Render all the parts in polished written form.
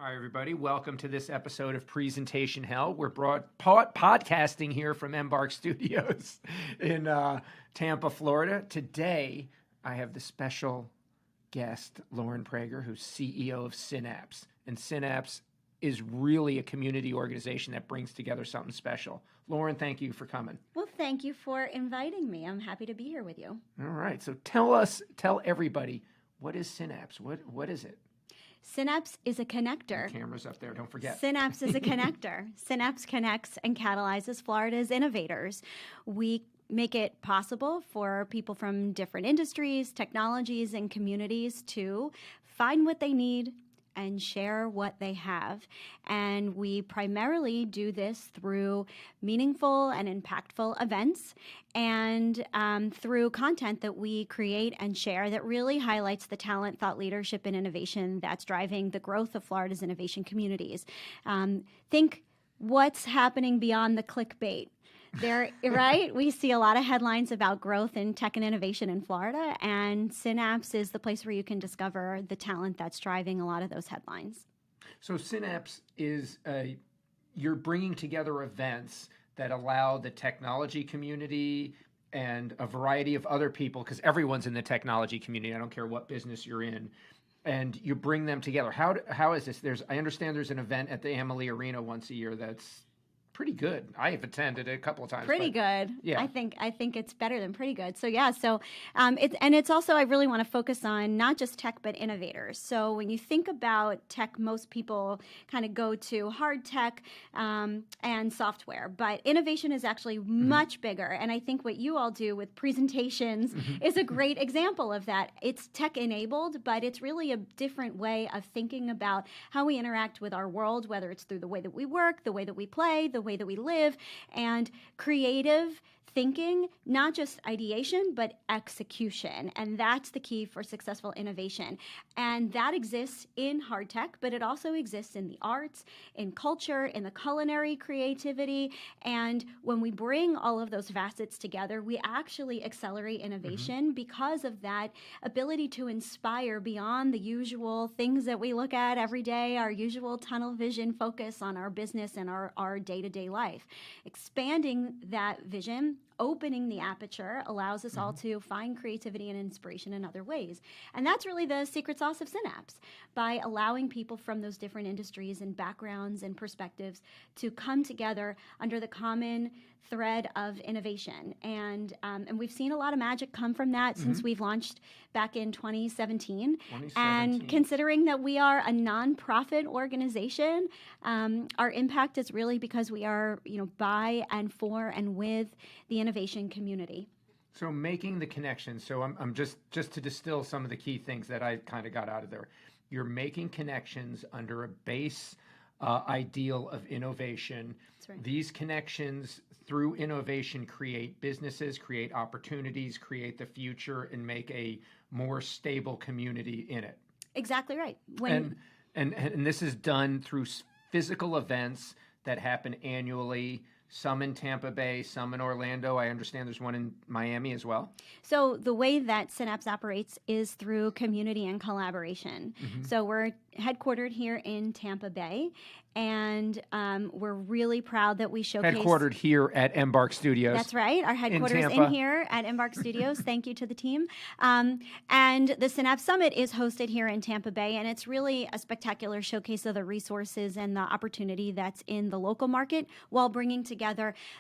Hi, everybody. Welcome to this episode of Presentation Hell. We're podcasting here from Embark Studios in Tampa, Florida. Today, I have the special guest, Lauren Prager, who's CEO of Synapse. And Synapse is really a community organization that brings together something special. Lauren, thank you for coming. Well, thank you for inviting me. I'm happy to be here with you. All right. So tell everybody, what is Synapse? What is it? Synapse is a connector. The camera's up there, don't forget. Synapse is a connector. Synapse connects and catalyzes Florida's innovators. We make it possible for people from different industries, technologies, and communities to find what they need and share what they have. And we primarily do this through meaningful and impactful events and through content that we create and share that really highlights the talent, thought leadership, and innovation that's driving the growth of Florida's innovation communities. Think what's happening beyond the clickbait. Right? We see a lot of headlines about growth in tech and innovation in Florida, and Synapse is the place where you can discover the talent that's driving a lot of those headlines. So Synapse is, you're bringing together events that allow the technology community and a variety of other people, because everyone's in the technology community, I don't care what business you're in, and you bring them together. How is this? I understand there's an event at the Amalie Arena once a year that's pretty good. I have attended it a couple of times. Pretty good. Yeah. I think it's better than pretty good. So yeah. So it's also, I really want to focus on not just tech but innovators. So when you think about tech, most people kind of go to hard tech and software, but innovation is actually much bigger. And I think what you all do with presentations is a great example of that. It's tech enabled, but it's really a different way of thinking about how we interact with our world, whether it's through the way that we work, the way that we play, the way that we live, and creative thinking, not just ideation, but execution. And that's the key for successful innovation. And that exists in hard tech, but it also exists in the arts, in culture, in the culinary creativity. And when we bring all of those facets together, we actually accelerate innovation because of that ability to inspire beyond the usual things that we look at every day, our usual tunnel vision focus on our business and our day-to-day life. Expanding that vision, opening the aperture, allows us all to find creativity and inspiration in other ways. And that's really the secret sauce of Synapse, by allowing people from those different industries and backgrounds and perspectives to come together under the common thread of innovation. And we've seen a lot of magic come from that since we've launched back in 2017. And considering that we are a nonprofit organization, our impact is really because we are, by and for and with the innovation community. So making the connections. So I'm just to distill some of the key things that I kind of got out of there. You're making connections under a base ideal of innovation. That's right. These connections through innovation create businesses, create opportunities, create the future, and make a more stable community in it. Exactly right. And this is done through physical events that happen annually. Some in Tampa Bay, some in Orlando. I understand there's one in Miami as well. So the way that Synapse operates is through community and collaboration. So we're headquartered here in Tampa Bay, and we're really proud that we showcase... Headquartered here at Embark Studios. That's right. Our headquarters in here at Embark Studios. Thank you to the team. And the Synapse Summit is hosted here in Tampa Bay, and it's really a spectacular showcase of the resources and the opportunity that's in the local market while bringing together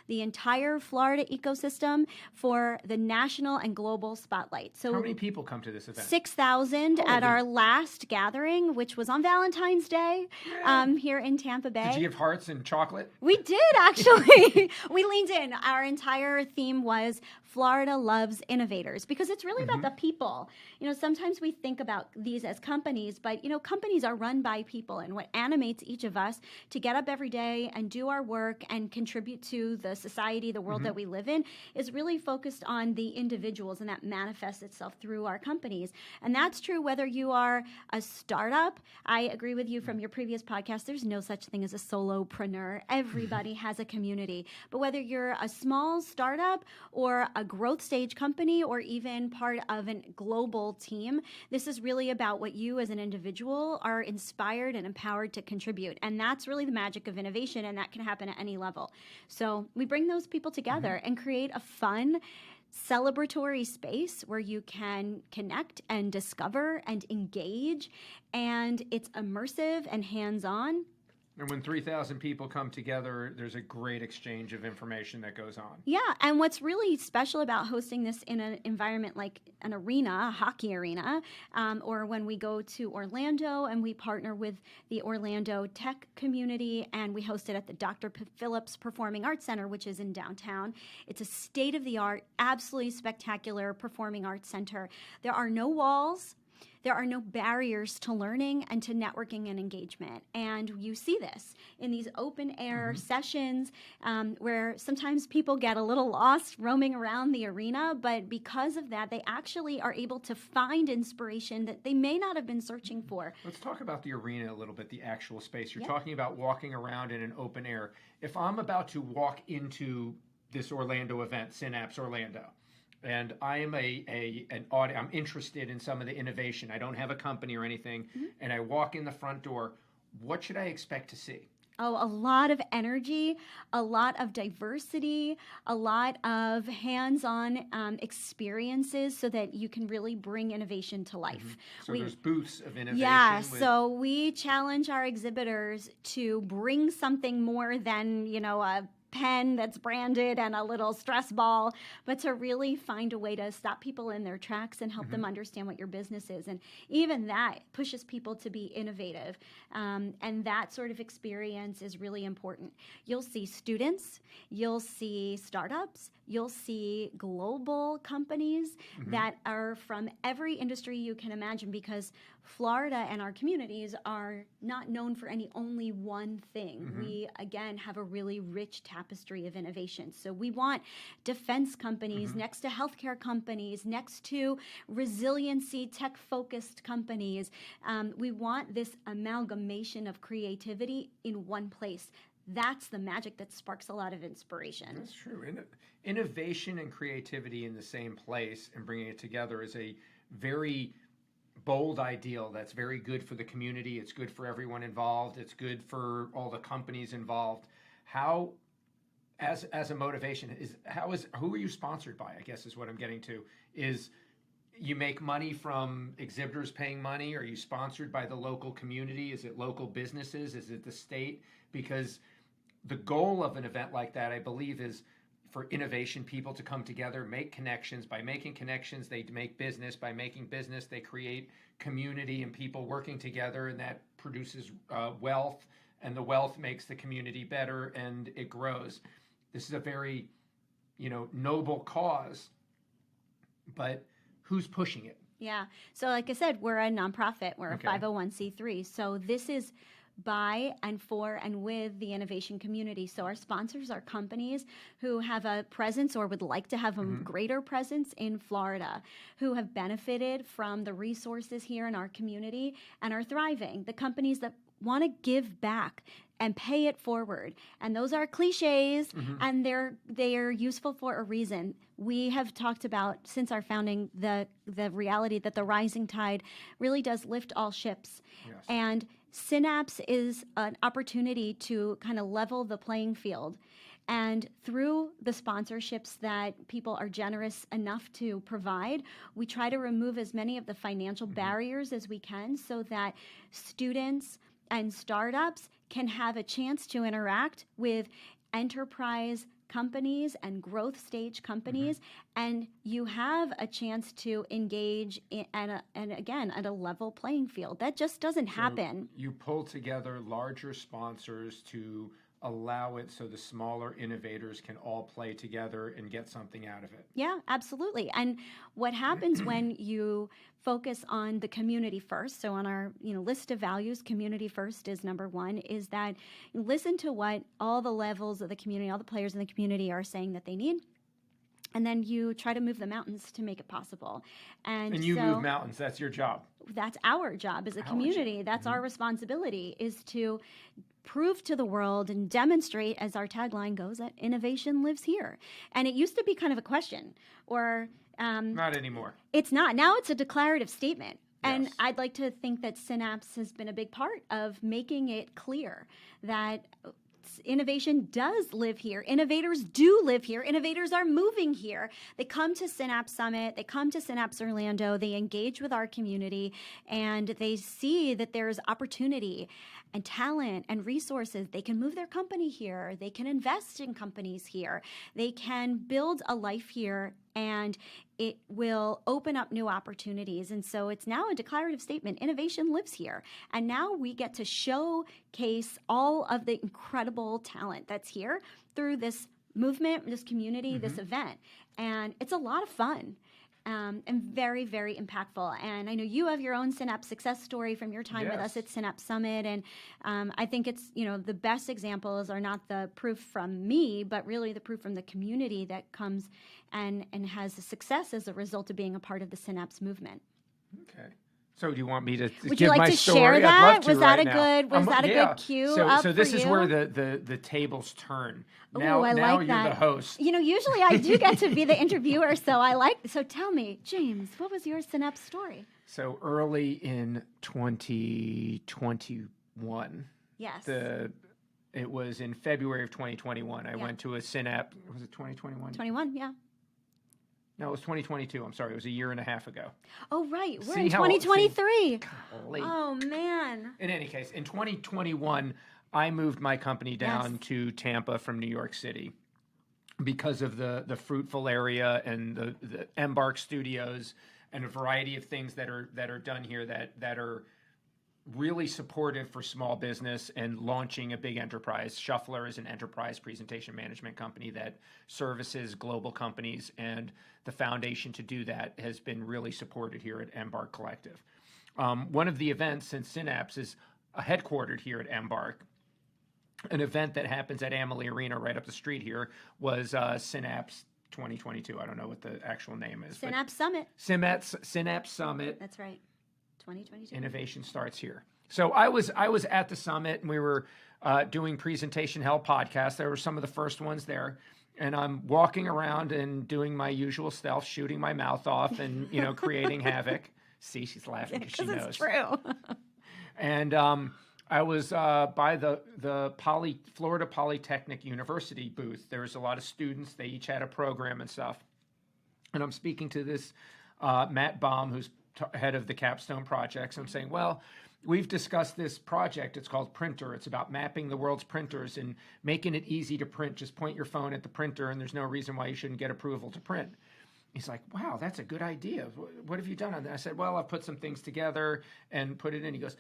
the entire Florida ecosystem for the national and global spotlight. So how many people come to this event? 6,000 at our last gathering, which was on Valentine's Day here in Tampa Bay. Did you give hearts and chocolate? We did, actually. We leaned in. Our entire theme was Florida loves innovators, because it's really about the people. Sometimes we think about these as companies, but companies are run by people, and what animates each of us to get up every day and do our work and contribute to the society, the world that we live in, is really focused on the individuals, and that manifests itself through our companies. And that's true whether you are a startup. I agree with you from your previous podcast. There's no such thing as a solopreneur. Everybody has a community. But whether you're a small startup or a a growth stage company or even part of a global team. This is really about what you as an individual are inspired and empowered to contribute. And that's really the magic of innovation, and that can happen at any level. So we bring those people together and create a fun, celebratory space where you can connect and discover and engage, and it's immersive and hands-on. And when 3,000 people come together, there's a great exchange of information that goes on. Yeah, and what's really special about hosting this in an environment like an arena, a hockey arena, or when we go to Orlando and we partner with the Orlando tech community and we host it at the Dr. Phillips Performing Arts Center, which is in downtown. It's a state-of-the-art, absolutely spectacular performing arts center. There are no walls. There are no barriers to learning and to networking and engagement. And you see this in these open air sessions where sometimes people get a little lost roaming around the arena, but because of that, they actually are able to find inspiration that they may not have been searching for. Let's talk about the arena a little bit, the actual space. You're talking about walking around in an open air. If I'm about to walk into this Orlando event, Synapse Orlando, and I am I'm interested in some of the innovation. I don't have a company or anything, and I walk in the front door. What should I expect to see? Oh, a lot of energy, a lot of diversity, a lot of hands-on experiences so that you can really bring innovation to life. So there's booths of innovation. Yeah, so we challenge our exhibitors to bring something more than, a pen that's branded and a little stress ball, but to really find a way to stop people in their tracks and help them understand what your business is. And even that pushes people to be innovative. And that sort of experience is really important. You'll see students, you'll see startups, you'll see global companies that are from every industry you can imagine, because Florida and our communities are not known for only one thing. We, again, have a really rich tapestry of innovation. So we want defense companies next to healthcare companies, next to resiliency, tech-focused companies. We want this amalgamation of creativity in one place. That's the magic that sparks a lot of inspiration. That's true. Innovation and creativity in the same place and bringing it together is a very bold ideal that's very good for the community. It's good for everyone involved. It's good for all the companies involved. How, as a motivation, who are you sponsored by? I guess is what I'm getting to. Is you make money from exhibitors paying money? Are you sponsored by the local community? Is it local businesses? Is it the state? Because the goal of an event like that, I believe, is for innovation people to come together, make connections. By making connections, they make business. By making business, they create community and people working together, and that produces wealth, and the wealth makes the community better, and it grows. This is a very, noble cause, but who's pushing it? Yeah. So like I said, we're a nonprofit. We're a 501c3. So this is by and for and with the innovation community. So our sponsors are companies who have a presence or would like to have a greater presence in Florida, who have benefited from the resources here in our community and are thriving. The companies that want to give back and pay it forward. And those are cliches, and they are useful for a reason. We have talked about, since our founding, the reality that the rising tide really does lift all ships. Yes. And Synapse is an opportunity to kind of level the playing field. And through the sponsorships that people are generous enough to provide, we try to remove as many of the financial barriers as we can so that students and startups can have a chance to interact with enterprise companies and growth stage companies, and you have a chance to engage and again at a level playing field. That just doesn't happen. You pull together larger sponsors to allow it so the smaller innovators can all play together and get something out of it. Yeah, absolutely. And what happens when you focus on the community first, so on our list of values, community first is number one, is that you listen to what all the levels of the community, all the players in the community are saying that they need. And then you try to move the mountains to make it possible. And you move mountains. That's your job. that's our job as a Our community. job. That's our responsibility, is to prove to the world and demonstrate, as our tagline goes, that innovation lives here. And it used to be kind of a question, or Not anymore. it's not. Now it's a declarative statement. And Yes. I'd like to think that Synapse has been a big part of making it clear that innovation does live here. Innovators do live here. Innovators are moving here. They come to Synapse Summit. They come to Synapse Orlando. They engage with our community, and they see that there's opportunity and talent and resources. They can move their company here. They can invest in companies here. They can build a life here, and it will open up new opportunities. And so it's now a declarative statement. Innovation lives here. And now we get to showcase all of the incredible talent that's here through this movement, this community, this event. And it's a lot of fun. And very, very impactful. And I know you have your own Synapse success story from your time with us at Synapse Summit. And I think it's, the best examples are not the proof from me, but really the proof from the community that comes and has a success as a result of being a part of the Synapse movement. Okay. So do you want me to Would give you like my to story? share I'd that? love to Was that right a now. good? Was that a good cue? So this for is you? where the tables turn. Ooh, Now, I now like you're that. the host. Usually I do get to be the interviewer, so tell me, James, what was your Synapse story? So early in 2021, Yes. it was in February of 2021. I went to a Synapse. Was it 2021? 21, yeah. No, it was 2022. I'm sorry. It was a year and a half ago. Oh, right. We're See in how- 2023. Golly. Oh, man. In any case, in 2021, I moved my company down to Tampa from New York City because of the fruitful area and the Embark Studios and a variety of things that are done here that are really supportive for small business and launching a big enterprise. Shufflrr is an enterprise presentation management company that services global companies, and the foundation to do that has been really supported here at Embark Collective. One of the events since Synapse is headquartered here at Embark. An event that happens at Amalie Arena right up the street here was Synapse 2022. I don't know what the actual name is. Synapse Summit. Synapse Summit. That's right. 2022. Innovation starts here. So I was at the summit, and we were doing Presentation Hell podcast. There were some of the first ones there, and I'm walking around and doing my usual stuff, shooting my mouth off, and creating havoc. See, she's laughing because she knows. It's true. And I was by the Florida Polytechnic University booth. There was a lot of students. They each had a program and stuff. And I'm speaking to this Matt Baum, who's head of the Capstone projects. I'm saying, well, we've discussed this project. It's called Printer. It's about mapping the world's printers and making it easy to print. Just point your phone at the printer, and there's no reason why you shouldn't get approval to print. He's like, wow, that's a good idea. What have you done on that? I said, well, I've put some things together and put it in. He goes,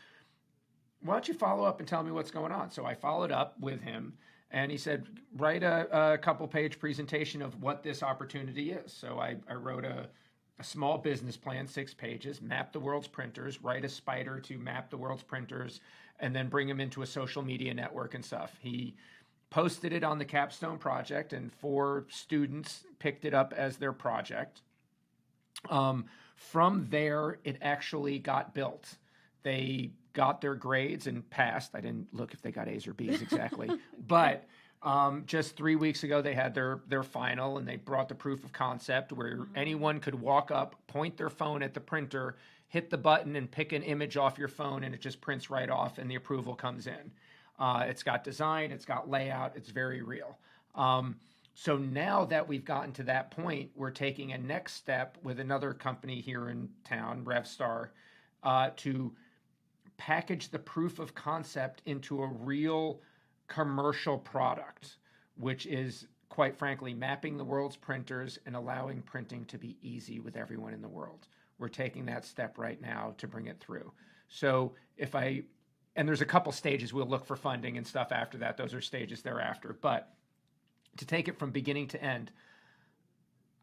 why don't you follow up and tell me what's going on? So I followed up with him, and he said, write a couple-page presentation of what this opportunity is. So I wrote a small business plan, 6 pages, map the world's printers, write a spider to map the world's printers, and then bring them into a social media network and stuff. He posted it on the Capstone project, and 4 students picked it up as their project. From there, it actually got built. They got their grades and passed. I didn't look if they got A's or B's exactly, but just 3 weeks ago, they had their final, and they brought the proof of concept where anyone could walk up, point their phone at the printer, hit the button, and pick an image off your phone, and it just prints right off, and the approval comes in. It's got design, it's got layout, it's very real. So now that we've gotten to that point, we're taking a next step with another company here in town, RevStar, to package the proof of concept into a real commercial product, which is, quite frankly, mapping the world's printers and allowing printing to be easy with everyone in the world. We're taking that step right now to bring it through. So and there's a couple stages, we'll look for funding and stuff after that. Those are stages thereafter. But to take it from beginning to end,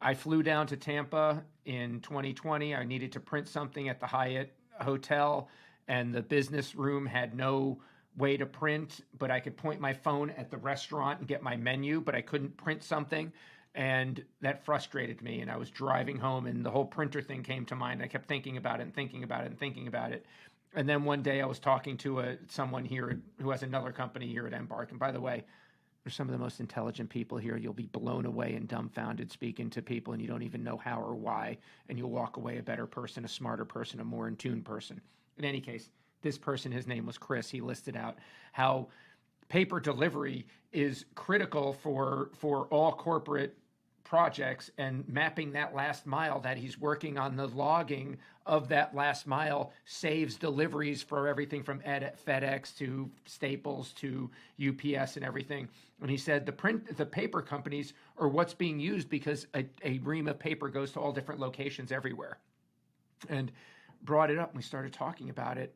I flew down to Tampa in 2020. I needed to print something at the Hyatt Hotel, and the business room had no way to print, but I could point my phone at the restaurant and get my menu, but I couldn't print something. And that frustrated me. And I was driving home and the whole printer thing came to mind. I kept thinking about it and thinking about it and thinking about it. And then one day I was talking to someone here who has another company here at Embark. And by the way, they're some of the most intelligent people here. You'll be blown away and dumbfounded speaking to people and you don't even know how or why. And you'll walk away a better person, a smarter person, a more in tune person. In any case, this person, his name was Chris. He listed out how paper delivery is critical for all corporate projects, and mapping that last mile that he's working on, the logging of that last mile saves deliveries for everything from FedEx to Staples to UPS and everything. And he said the paper companies are what's being used because a ream of paper goes to all different locations everywhere. And brought it up and we started talking about it.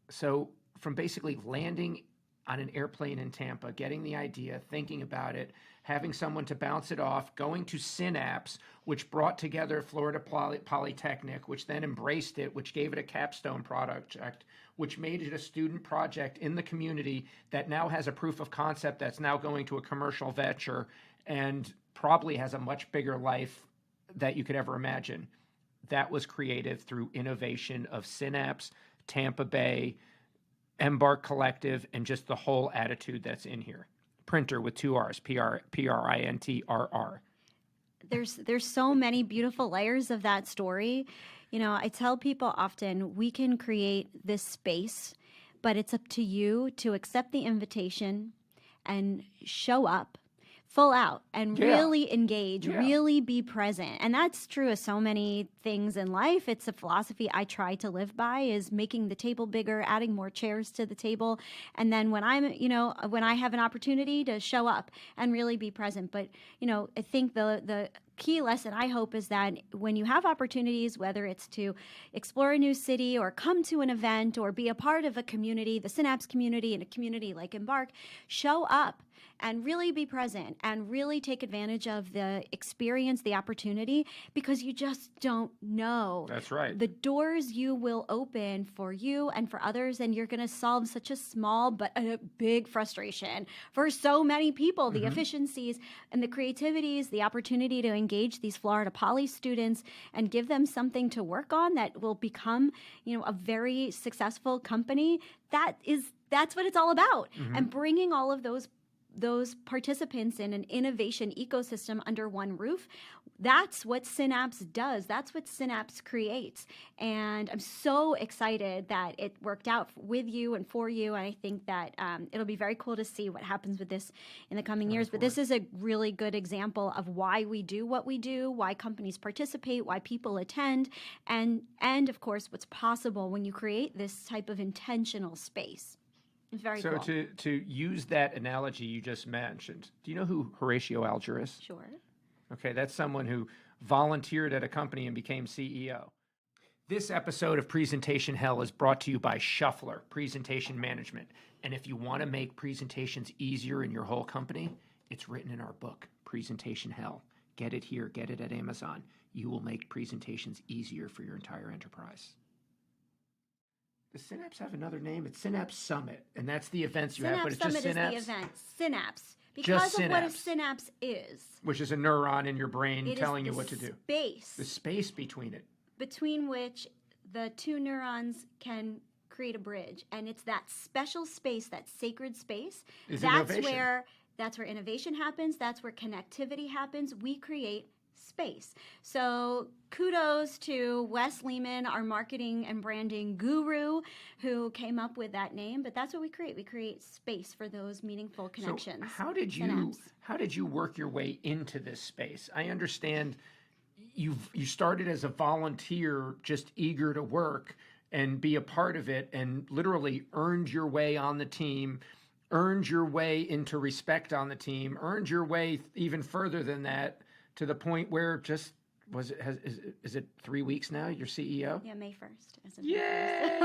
So from basically landing on an airplane in Tampa, getting the idea, thinking about it, having someone to bounce it off, going to Synapse, which brought together Florida Polytechnic, which then embraced it, which gave it a capstone project, which made it a student project in the community that now has a proof of concept that's now going to a commercial venture and probably has a much bigger life that you could ever imagine. That was created through innovation of Synapse, Tampa Bay, Embark Collective, and just the whole attitude that's in here. Printer with 2 R's, P-R-I-N-T-R-R. There's so many beautiful layers of that story. You know, I tell people often we can create this space, but it's up to you to accept the invitation and show up full out and really engage, really be present. And that's true of so many things in life. It's a philosophy I try to live by, is making the table bigger, adding more chairs to the table. And then when when I have an opportunity to show up and really be present. But, I think the key lesson I hope is that when you have opportunities, whether it's to explore a new city or come to an event or be a part of a community, the Synapse community and a community like Embark, show up and really be present and really take advantage of the experience, the opportunity, because you just don't know. That's right. The doors you will open for you and for others, and you're going to solve such a small but a big frustration for so many people. The efficiencies and the creativities, the opportunity to engage these Florida Poly students and give them something to work on that will become, a very successful company. That's what it's all about. And bringing all of those participants in an innovation ecosystem under one roof, that's what Synapse does. That's what Synapse creates. And I'm so excited that it worked out with you and for you. And I think that it'll be very cool to see what happens with this in the coming years. But this is a really good example of why we do what we do, why companies participate, why people attend, and of course, what's possible when you create this type of intentional space. Very cool. So to use that analogy you just mentioned, do you know who Horatio Alger is? Sure. Okay, that's someone who volunteered at a company and became CEO. This episode of Presentation Hell is brought to you by Shufflrr Presentation Management. And if you want to make presentations easier in your whole company, it's written in our book, Presentation Hell. Get it here, get it at Amazon. You will make presentations easier for your entire enterprise. Does Synapse have another name? It's Synapse Summit, and that's the events you have, but it's just Synapse. Summit is the event. Synapse. Because of what a synapse is. Which is a neuron in your brain telling you what to do. Space. The space between it. Between which the two neurons can create a bridge. And it's that special space, that sacred space. That's where innovation happens. That's where connectivity happens. We create space. So kudos to Wes Lehman, our marketing and branding guru, who came up with that name. But that's what we create. We create space for those meaningful connections. So how did you work your way into this space? I understand you started as a volunteer, just eager to work and be a part of it, and literally earned your way on the team, earned your way into respect on the team, earned your way even further than that, to the point where just is it 3 weeks now? You're CEO? Yeah, May 1st. Yay!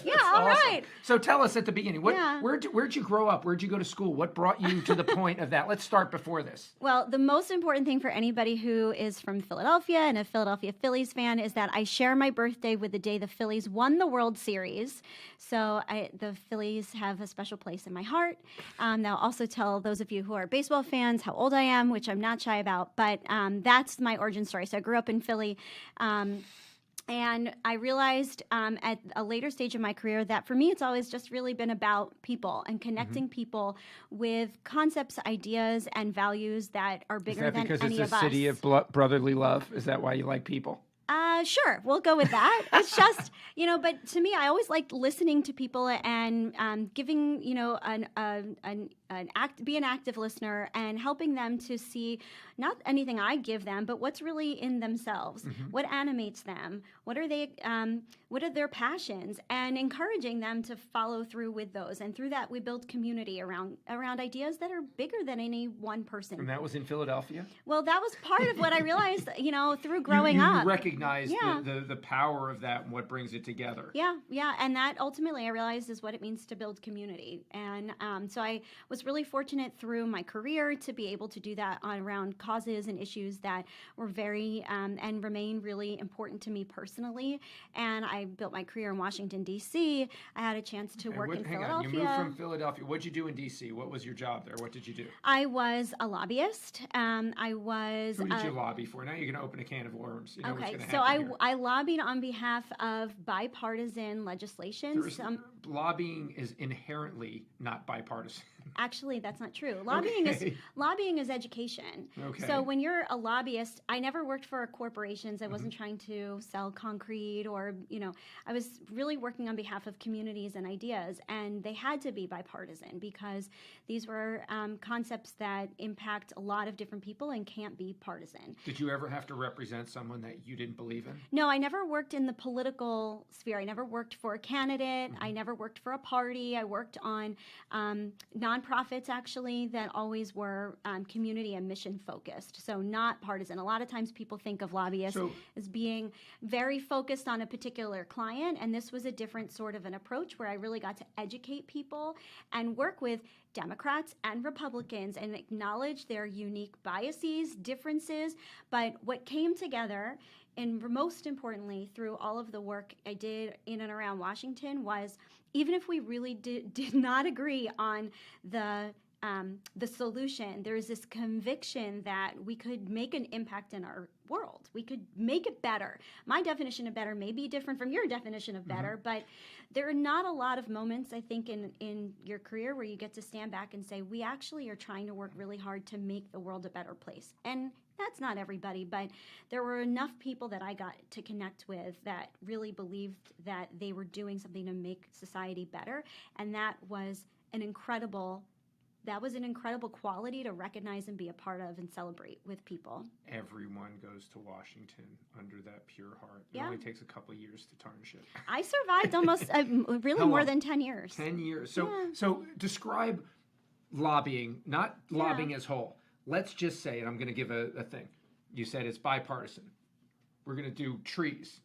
Yeah, all right. So tell us at the beginning, where'd you grow up? Where'd you go to school? What brought you to the point of that? Let's start before this. Well, the most important thing for anybody who is from Philadelphia and a Philadelphia Phillies fan is that I share my birthday with the day the Phillies won the World Series. So the Phillies have a special place in my heart. I'll also tell those of you who are baseball fans how old I am, which I'm not shy about, but that's my origin story. So I grew up in Philly. And I realized at a later stage of my career that for me, it's always just really been about people and connecting people with concepts, ideas, and values that are bigger than any of us. Is that because it's a city of brotherly love? Is that why you like people? Sure, we'll go with that. It's just, but to me, I always liked listening to people and giving, be an active listener and helping them to see not anything I give them, but what's really in themselves, what animates them, what are their passions, and encouraging them to follow through with those. And through that, we build community around ideas that are bigger than any one person. And that was in Philadelphia? Well, that was part of what I realized, through growing up. You recognize the power of that and what brings it together. Yeah. And that ultimately I realized is what it means to build community. And so I was really fortunate through my career to be able to do that around causes and issues that were very and remain really important to me personally. And I built my career in Washington, D.C. I had a chance to work in Philadelphia. On. You moved from Philadelphia. What did you do in D.C.? What was your job there? What did you do? I was a lobbyist. Who did you lobby for? Now you're going to open a can of worms. Okay, so I lobbied on behalf of bipartisan legislation. Lobbying is inherently not bipartisan. Actually, that's not true. Lobbying is education. Okay. So when you're a lobbyist, I never worked for corporations. I wasn't trying to sell concrete or, I was really working on behalf of communities and ideas, and they had to be bipartisan because these were concepts that impact a lot of different people and can't be partisan. Did you ever have to represent someone that you didn't believe in? No, I never worked in the political sphere. I never worked for a candidate. I never worked for a party. I worked on nonprofits, actually, that always were community and mission focused, so not partisan. A lot of times people think of lobbyists as being very focused on a particular client, and this was a different sort of an approach where I really got to educate people and work with Democrats and Republicans and acknowledge their unique biases, differences, but what came together, and most importantly, through all of the work I did in and around Washington, was even if we really did not agree on the solution, there's this conviction that we could make an impact in our world. We could make it better. My definition of better may be different from your definition of better, but there are not a lot of moments, I think, in your career where you get to stand back and say, we actually are trying to work really hard to make the world a better place. And that's not everybody, but there were enough people that I got to connect with that really believed that they were doing something to make society better. And that was an incredible quality to recognize and be a part of and celebrate with people. Everyone goes to Washington under that pure heart. It only takes a couple of years to tarnish it. I survived almost more than 10 years. 10 years. So describe lobbying, not lobbying as whole. Let's just say, and I'm going to give a thing. You said it's bipartisan. We're going to do trees.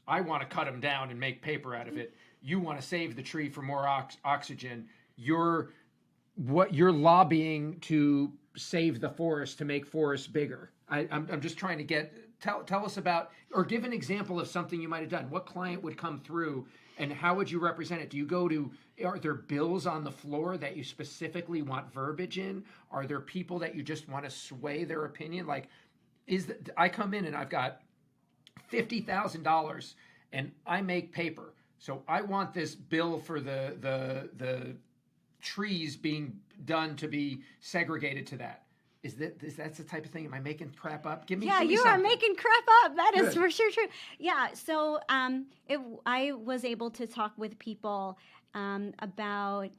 I want to cut them down and make paper out of it. You want to save the tree for more oxygen. You're lobbying to save the forest, to make forests bigger. I'm just trying to tell us about, or give an example of something you might have done. What client would come through and how would you represent it? Are there bills on the floor that you specifically want verbiage in? Are there people that you just want to sway their opinion? I come in and I've got $50,000 and I make paper. So I want this bill for the trees being done to be segregated to that. Is that the type of thing? Am I making crap up? Give me you something. Are making crap up. That is for sure true. Yeah. So I was able to talk with people about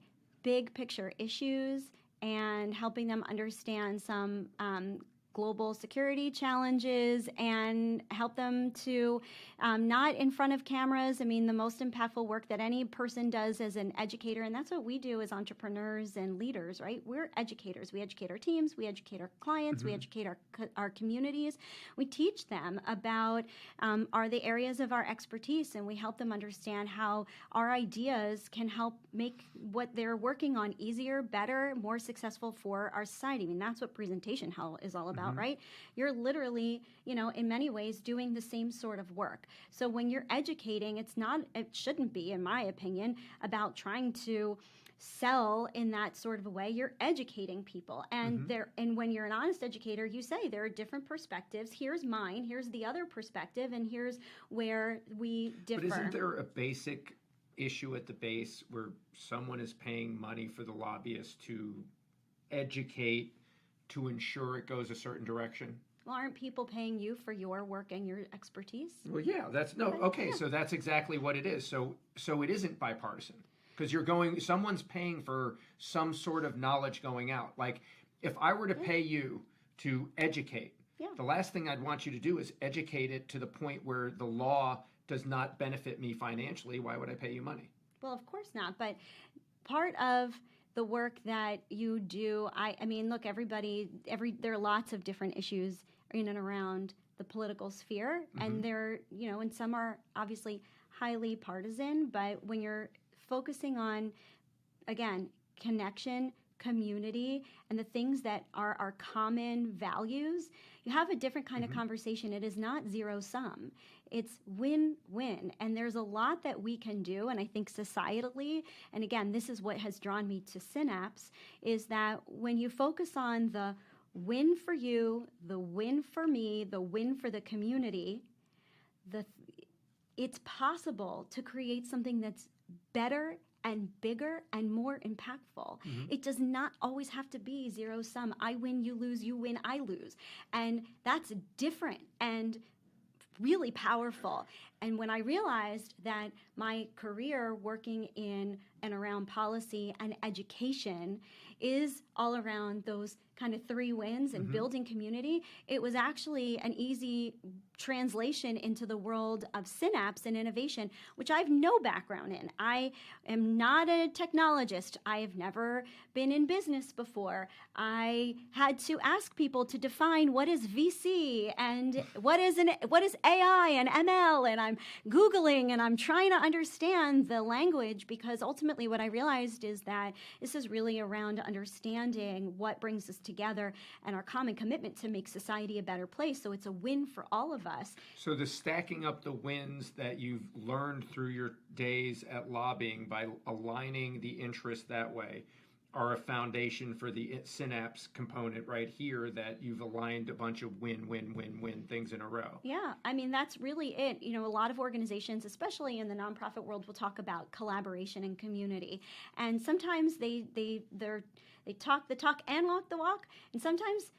big picture issues and helping them understand some global security challenges and help them to not in front of cameras. I mean, the most impactful work that any person does as an educator, and that's what we do as entrepreneurs and leaders, right? We're educators. We educate our teams, we educate our clients, we educate our communities. We teach them about are the areas of our expertise, and we help them understand how our ideas can help make what they're working on easier, better, more successful for our society. I mean, that's what presentation hell is all about, right? You're literally, in many ways doing the same sort of work. So when you're educating, it shouldn't be, in my opinion, about trying to sell in that sort of a way. You're educating people, and and when you're an honest educator, you say there are different perspectives. Here's mine, here's the other perspective, and here's where we differ. But isn't there a basic issue at the base where someone is paying money for the lobbyist to educate to ensure it goes a certain direction? Well, aren't people paying you for your work and your expertise? Well, yeah, so that's exactly what it is. So it isn't bipartisan, because someone's paying for some sort of knowledge going out. Like, if I were to pay you to educate, the last thing I'd want you to do is educate it to the point where the law does not benefit me financially. Why would I pay you money? Well, of course not. But part of the work that you do, I mean, look, there are lots of different issues in and around the political sphere, and and some are obviously highly partisan, but when you're focusing on, again, connection, community, and the things that are our common values, you have a different kind of conversation. It is not zero sum. It's win-win. And there's a lot that we can do. And I think societally, and again, this is what has drawn me to Synapse, is that when you focus on the win for you, the win for me, the win for the community, it's possible to create something that's better and bigger and more impactful. It does not always have to be zero sum. I win, you lose, you win, I lose. And that's different and really powerful. And when I realized that my career working in and around policy and education is all around those kind of three wins and building community, it was actually an easy translation into the world of Synapse and innovation, which I have no background in. I am not a technologist. I have never been in business before. I had to ask people to define what is VC and what is AI and ML, and I'm Googling and I'm trying to understand the language, because ultimately what I realized is that this is really around understanding what brings us together and our common commitment to make society a better place. So it's a win for all of us. So the stacking up the wins that you've learned through your days at lobbying by aligning the interests that way are a foundation for the Synapse component right here, that you've aligned a bunch of win things in a row. Yeah, I mean, that's really it. A lot of organizations, especially in the nonprofit world, will talk about collaboration and community. And sometimes they talk the talk and walk the walk, and sometimes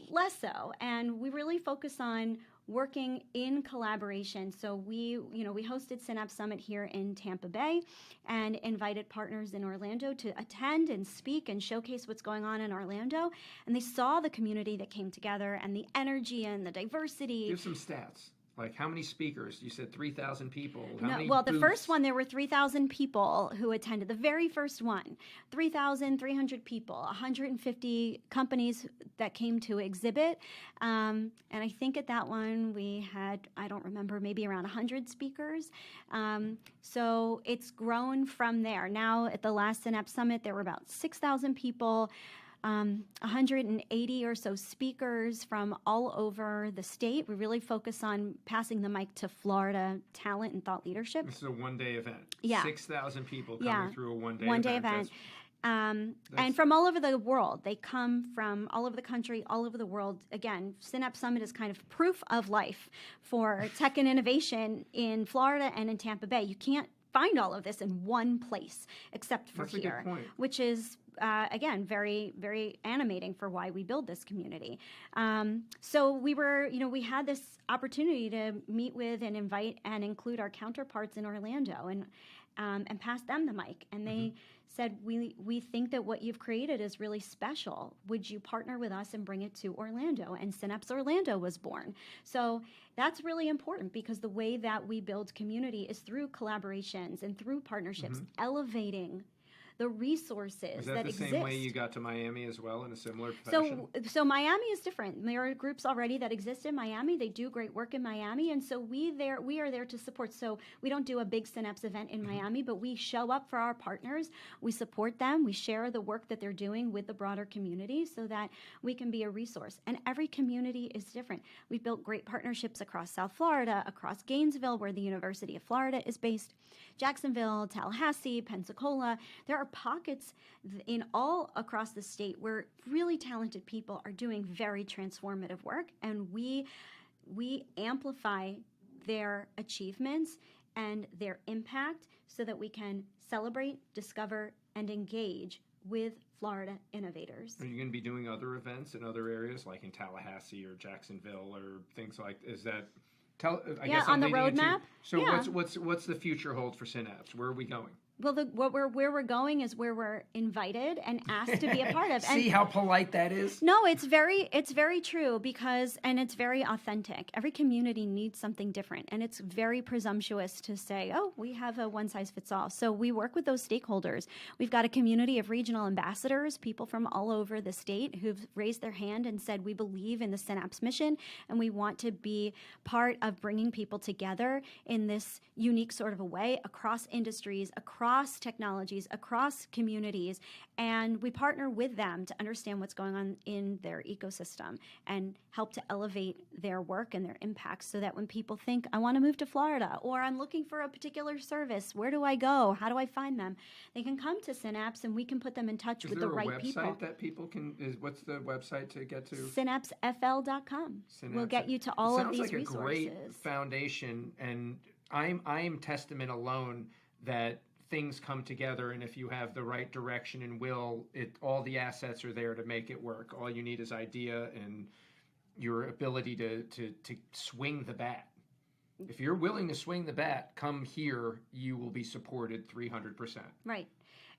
less so. And we really focus on working in collaboration. So we hosted Synapse Summit here in Tampa Bay and invited partners in Orlando to attend and speak and showcase what's going on in Orlando. And they saw the community that came together and the energy and the diversity. Give some stats. Like, how many speakers? You said 3,000 people. The first one, there were 3,000 people who attended. The very first one, 3,300 people, 150 companies that came to exhibit. And I think at that one we had, I don't remember, maybe around 100 speakers. So it's grown from there. Now at the last Synapse Summit, there were about 6,000 people. 180 or so speakers from all over the state. We really focus on passing the mic to Florida talent and thought leadership. This is a one-day event. Yeah. 6,000 people coming through a one-day event. And from all over the world. They come from all over the country, all over the world. Again, Synapse Summit is kind of proof of life for tech and innovation in Florida and in Tampa Bay. You can't find all of this in one place except for here, which is again, very, very animating for why we build this community. So we had this opportunity to meet with and invite and include our counterparts in Orlando. and passed them the mic. And they said, we think that what you've created is really special. Would you partner with us and bring it to Orlando? And Synapse Orlando was born. So that's really important, because the way that we build community is through collaborations and through partnerships, elevating the resources that exist. Is that the same way you got to Miami as well, in a similar fashion? So Miami is different. There are groups already that exist in Miami. They do great work in Miami, and so we are there to support. So we don't do a big Synapse event in Miami, but we show up for our partners. We support them. We share the work that they're doing with the broader community so that we can be a resource. And every community is different. We've built great partnerships across South Florida, across Gainesville, where the University of Florida is based, Jacksonville, Tallahassee, Pensacola. There are pockets in all across the state where really talented people are doing very transformative work, and we amplify their achievements and their impact so that we can celebrate, discover, and engage with Florida innovators. Are you going to be doing other events in other areas, like in Tallahassee or Jacksonville or things like? Is that? I guess on the roadmap. So what's the future hold for Synapse? Where are we going? Well, where we're going is where we're invited and asked to be a part of. And see how polite that is? No, it's very true, because, and it's very authentic. Every community needs something different, and it's very presumptuous to say, oh, we have a one-size-fits-all. So we work with those stakeholders. We've got a community of regional ambassadors, people from all over the state who've raised their hand and said, we believe in the Synapse mission, and we want to be part of bringing people together in this unique sort of a way across industries, across technologies, across communities, and we partner with them to understand what's going on in their ecosystem and help to elevate their work and their impact, so that when people think, I want to move to Florida, or I'm looking for a particular service, where do I go? How do I find them? They can come to Synapse, and we can put them in touch with the right people. Is there a website that people can, what's the website to get to? Synapsefl.com. We'll get you to all of these resources. Sounds like a great foundation, and I'm testament alone that things come together, and if you have the right direction and will, all the assets are there to make it work. All you need is idea and your ability to swing the bat. If you're willing to swing the bat, come here, you will be supported 300%. Right.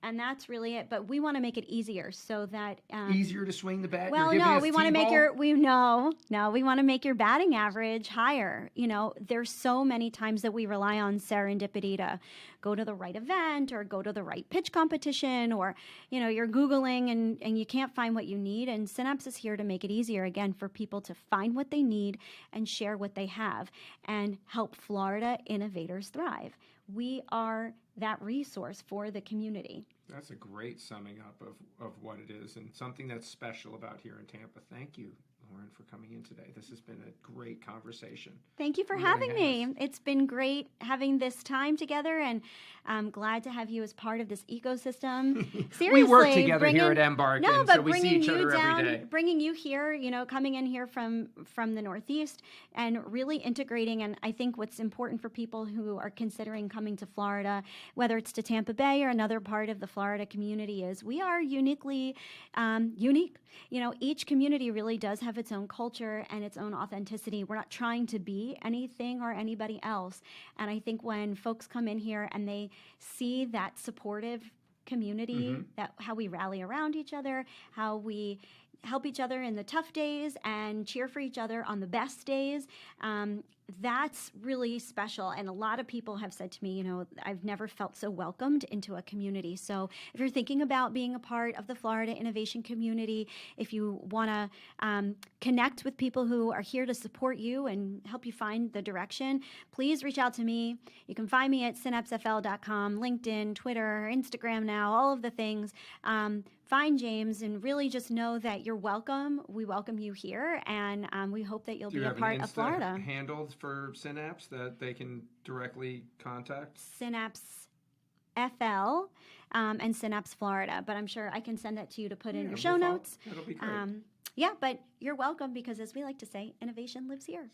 And that's really it. But we want to make it easier so that easier to swing the bat. Well, no, we want to make we want to make your batting average higher. You know, there's so many times that we rely on serendipity to go to the right event or go to the right pitch competition, or you're Googling and you can't find what you need. And Synapse is here to make it easier again for people to find what they need and share what they have and help Florida innovators thrive. We are that resource for the community. That's a great summing up of what it is, and something that's special about here in Tampa. Thank you, Lauren, for coming in today. This has been a great conversation. Thank you for having me. It's been great having this time together, and I'm glad to have you as part of this ecosystem. Seriously, we work together here at Embark, so we see each other every day. Bringing you here, coming in here from the Northeast and really integrating. And I think what's important for people who are considering coming to Florida, whether it's to Tampa Bay or another part of the Florida community, is we are uniquely unique. Each community really does have its own culture and its own authenticity. We're not trying to be anything or anybody else. And I think when folks come in here and they see that supportive community, that how we rally around each other, how we help each other in the tough days and cheer for each other on the best days, that's really special. And a lot of people have said to me, I've never felt so welcomed into a community. So if you're thinking about being a part of the Florida innovation community, if you want to connect with people who are here to support you and help you find the direction, please reach out to me. You can find me at synapsefl.com, LinkedIn, Twitter, Instagram now, all of the things. Find James and really just know that you're welcome. We welcome you here, and we hope that you'll be a part of Florida. Do you have an Insta handle for Synapse that they can directly contact? Synapse FL and Synapse Florida, but I'm sure I can send that to you to put in your show notes. That'll be great. But you're welcome, because as we like to say, innovation lives here.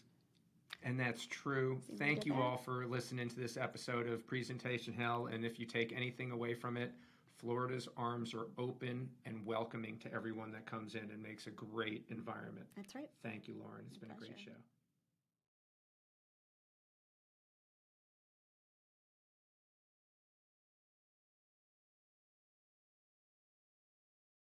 And that's true. Thank you all for listening to this episode of Presentation Hell, and if you take anything away from it, Florida's arms are open and welcoming to everyone that comes in and makes a great environment. That's right. Thank you, Lauren. It's been a great show.